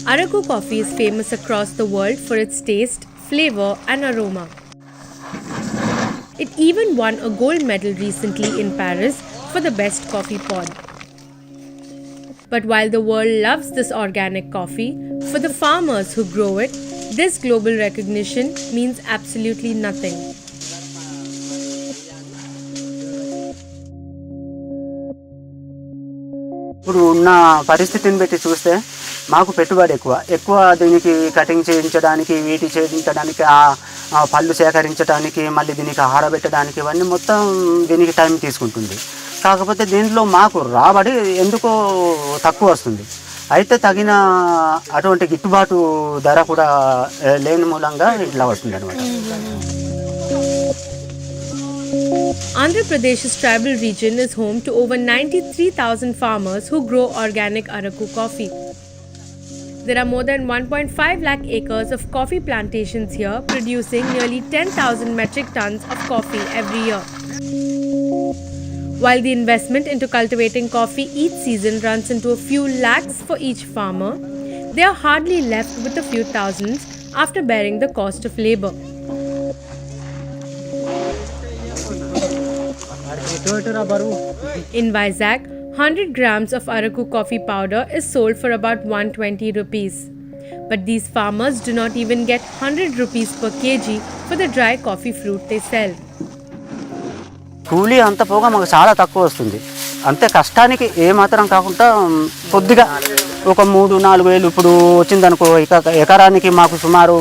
Araku coffee is famous across the world for its taste, flavor, and aroma. It even won a gold medal recently in Paris for the best coffee pod. But while the world loves this organic coffee, for the farmers who grow it, this global recognition means absolutely nothing. ఇప్పుడు ఉన్న పరిస్థితిని బట్టి చూస్తే మాకు పెట్టుబడి ఎక్కువ దీనికి cutting చేయించడానికి, వీటి చేయించడానికి, ఆ పళ్ళు సేకరించడానికి, మళ్ళీ దీనికి ఆరబెట్టడానికి ఇవన్నీ మొత్తం దీనికి టైం తీసుకుంటుంది. కాకపోతే దీంట్లో మాకు రాబడి ఎందుకో తక్కువ వస్తుంది. అయితే తగిన అటువంటి గిట్టుబాటు ధర కూడా లేని మూలంగా ఇట్లా వస్తుంది అనమాట. Andhra Pradesh's tribal region is home to over 93,000 farmers who grow organic Araku coffee. There are more than 1.5 lakh acres of coffee plantations here, producing nearly 10,000 metric tons of coffee every year. While the investment into cultivating coffee each season runs into a few lakhs for each farmer, they are hardly left with a few thousands after bearing the cost of labor. In Vizag, 100 grams of Araku coffee powder is sold for about 120 rupees. But these farmers do not even get 100 rupees per kg for the dry coffee fruit they sell. కూలీ అంత పోగా మాకు చాలా తక్కువ వస్తుంది. అంతే కష్టానికి ఏమాత్రం కాకుండా కొద్దిగా ఒక 3-4 వేలు ఇప్పుడు వచ్చిందనుకో, ఎకరానికి మాకు సుమారు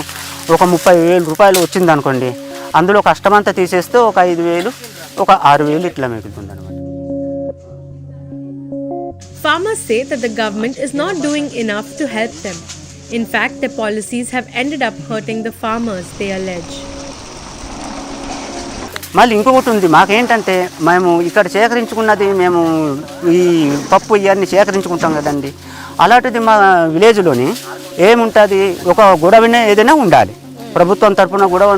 ఒక 30,000 రూపాయలు వచ్చిందనుకోండి. అందులో కష్టమంతా తీసేస్తే ఒక 5,000, ఒక 6,000 ఇట్లా మిగులుతుంది అనమాట. Farmers say that the government is not doing enough to help them. In fact, their policies have ended up hurting the farmers, they allege. మళ్ళీ ఇంకొకటి ఉంది, మాకేంటంటే మేము ఇక్కడ సేకరించుకున్నది, మేము ఈ పప్పు ఇవన్నీ సేకరించుకుంటాం కదండి. అలాంటిది మా విలేజ్లోని ఏముంటుంది, ఒక గొడవనే ఏదైనా ఉండాలి. ప్రభుత్వం తరఫున గొడవ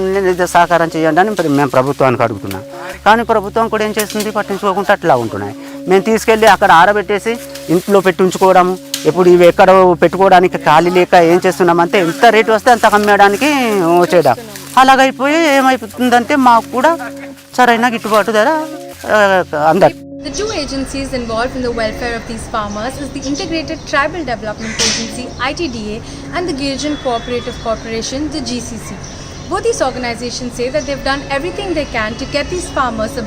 సహకారం చేయండి అని మేము ప్రభుత్వానికి అడుగుతున్నాం. కానీ ప్రభుత్వం కూడా ఏం చేస్తుంది, పట్టించుకోకుండా అట్లా ఉంటున్నాయి. మేము తీసుకెళ్ళి అక్కడ ఆరబెట్టేసి ఇంట్లో పెట్టి ఉంచుకోవడము. ఇప్పుడు ఇవి ఎక్కడ పెట్టుకోవడానికి ఖాళీ లేక ఏం చేస్తున్నామంటే ఎంత రేటు వస్తే అంత అమ్మేయడానికి వచ్చేయడం. అలాగైపోయి ఏమైపోతుందంటే మాకు కూడా సరైన గిట్టుబాటు ధర అందరు. The two agencies involved in the welfare of these farmers is the Integrated Tribal Development Agency (ITDA) and the Girijan Cooperative Corporation, the GCC. Both these organizations say that they've done everything they can to get these farmers a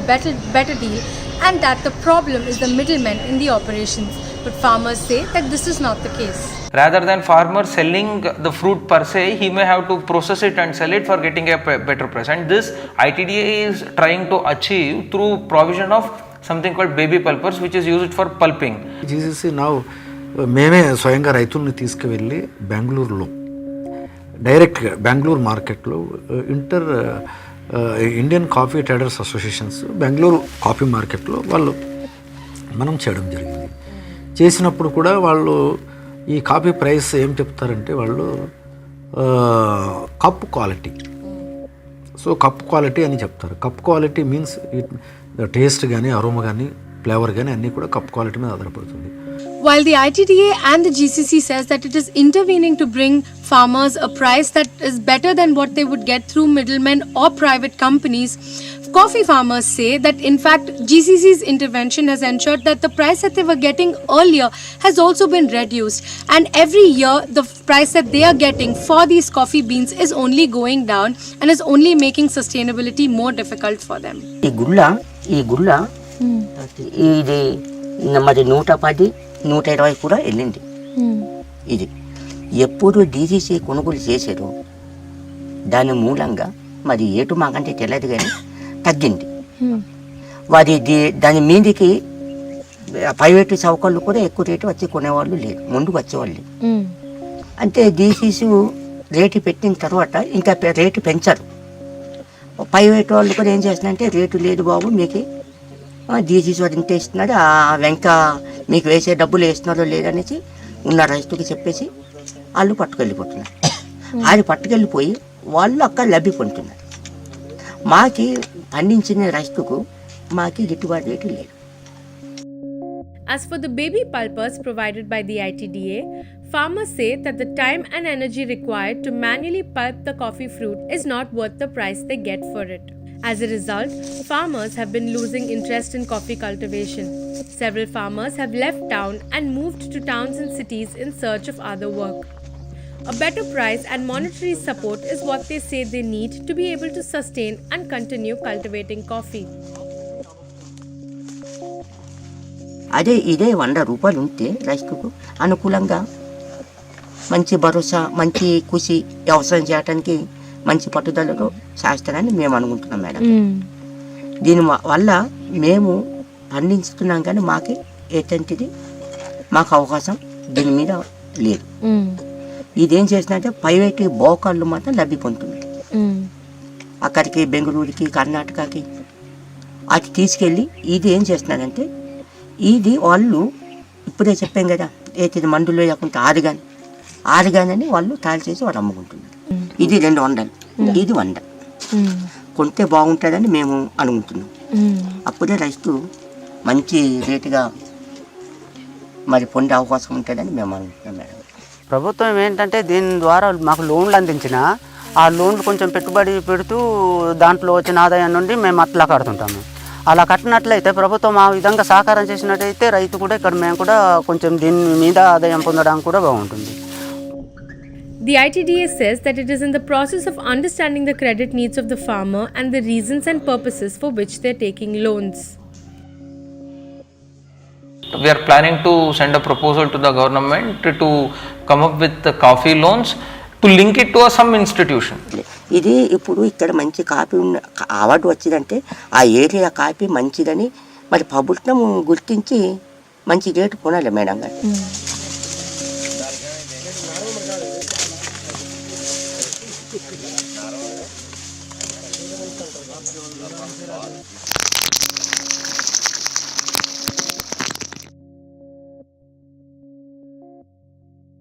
better deal, and that the problem is the middlemen in the operations. But farmers say that this is not the case. Rather than farmer selling the fruit per se, he may have to process it and sell it for getting a better price. And this ITDA is trying to achieve through provision of something called baby pulpers, which is used for pulping. GCC నా మేమే స్వయంగా రైతుల్ని తీసుకువెళ్ళి బెంగళూరులో డైరెక్ట్గా బెంగళూరు మార్కెట్లో Indian coffee traders associations Bengaluru coffee మార్కెట్లో మనం చేయడం జరిగింది. చేసినప్పుడు కూడా వాళ్ళు ఈ కాఫీ ప్రైస్ ఏం చెప్తారంటే వాళ్ళు cup quality, so cup quality అని చెప్తారు. కప్ క్వాలిటీ మీన్స్ టేస్ట్ కానీ అరోమా కానీ ఫ్లేవర్ కానీ అన్నీ కూడా కప్ క్వాలిటీ మీద ఆధారపడుతుంది. While the ITDA and the GCC says that it is intervening to bring farmers a price that is better than what they would get through middlemen or private companies, coffee farmers say that in fact GCC's intervention has ensured that the price that they were getting earlier has also been reduced, and every year the price that they are getting for these coffee beans is only going down and is only making sustainability more difficult for them. ఈ గుళ్ళ ఇది మరి 110-120 కూడా వెళ్ళింది. ఇది ఎప్పుడు DCC కొనుగోలు చేశారో దాని మూలంగా మరి ఏటు మాకంటే తెలియదు కానీ తగ్గింది. వారి దాని మీదకి ప్రైవేటు చౌకళ్ళు కూడా ఎక్కువ రేటు వచ్చి కొనేవాళ్ళు లేరు, ముందుకు వచ్చేవాళ్ళు. అంటే డీసీసీ రేటు పెట్టిన తర్వాత ఇంకా రేటు పెంచారు. ప్రైవేట్ వాళ్ళు కూడా ఏం చేస్తున్నారంటే రేటు లేదు బాబు మీకు డీసీసీ వాడు ఇంత ఇస్తున్నాడు, ఆ వెంక మీకు వేసే డబ్బులు వేస్తున్నారో లేదనేసి ఉన్న రైతుకి చెప్పేసి వాళ్ళు పట్టుకెళ్ళిపోతున్నారు. అది పట్టుకెళ్ళిపోయి వాళ్ళు అక్కడ లబ్ధి పొందుతున్నారు. మాకి పండించిన రైతుకు మాకు గిట్టుబాటు రేటు లేదు. As for the baby pulpers provided by the ITDA, farmers say that the time and energy required to manually pulp the coffee fruit is not worth the price they get for it. As a result, farmers have been losing interest in coffee cultivation. Several farmers have left town and moved to towns and cities in search of other work. A better price and monetary support is what they say they need to be able to sustain and continue cultivating coffee. అదే ఇదే 100 రూపాయలు ఉంటే రైతుకు అనుకూలంగా మంచి భరోసా, మంచి కృషి, వ్యవసాయం చేయడానికి మంచి పట్టుదలతో చేస్తారని మేము అనుకుంటున్నాం మేడం. దీని వల్ల మేము పండించుతున్నాం కానీ మాకు ఏంటంటే మాకు అవకాశం దీని మీద లేదు. ఇదేం చేసినట్టే ప్రైవేట్ బోకాళ్ళు మాత్రం లబ్ధి పొందుతున్నాయి. అక్కడికి బెంగళూరుకి, కర్ణాటకకి అది తీసుకెళ్ళి ఇది ఏం చేస్తున్నారంటే ఇది వాళ్ళు ఇప్పుడే చెప్పాం కదా, ఏది మందులో లేకుంటే ఆరుగానని వాళ్ళు తయారు చేసి వాళ్ళు అమ్ముకుంటున్నారు. ఇది 200, ఇది 100 కొంటే బాగుంటుందని మేము అనుకుంటున్నాం. అప్పుడే రైతు మంచి రేటుగా మరి పొందే అవకాశం ఉంటుందని మేము అనుకుంటున్నాం మేడం. ప్రభుత్వం ఏంటంటే దీని ద్వారా మాకు లోన్లు అందించిన ఆ లోన్లు కొంచెం పెట్టుబడి పెడుతూ దాంట్లో వచ్చిన ఆదాయం నుండి మేము అట్లా కడుతుంటాము. అలా కట్టినట్లయితే ప్రభుత్వం ఆ విధంగా సహకారం చేసినట్టయితే రైతు కూడా ఇక్కడ మేము కూడా కొంచెం దీని మీద ఆదాయం పొందడానికి కూడా బాగుంటుంది. The ITDA says that it is in the process of understanding the credit needs of the farmer and the reasons and purposes for which they are taking loans. We are planning to send a proposal to the government to come up with the coffee loans to link it to some institution. ఇది ఇప్పుడు ఇక్కడ మంచి coffee award వచ్చిందంటే ఆ area coffee మంచిదని మరి ప్రభుత్వం గుర్తించి మంచి రేటు కొనాలి మేడం గారు.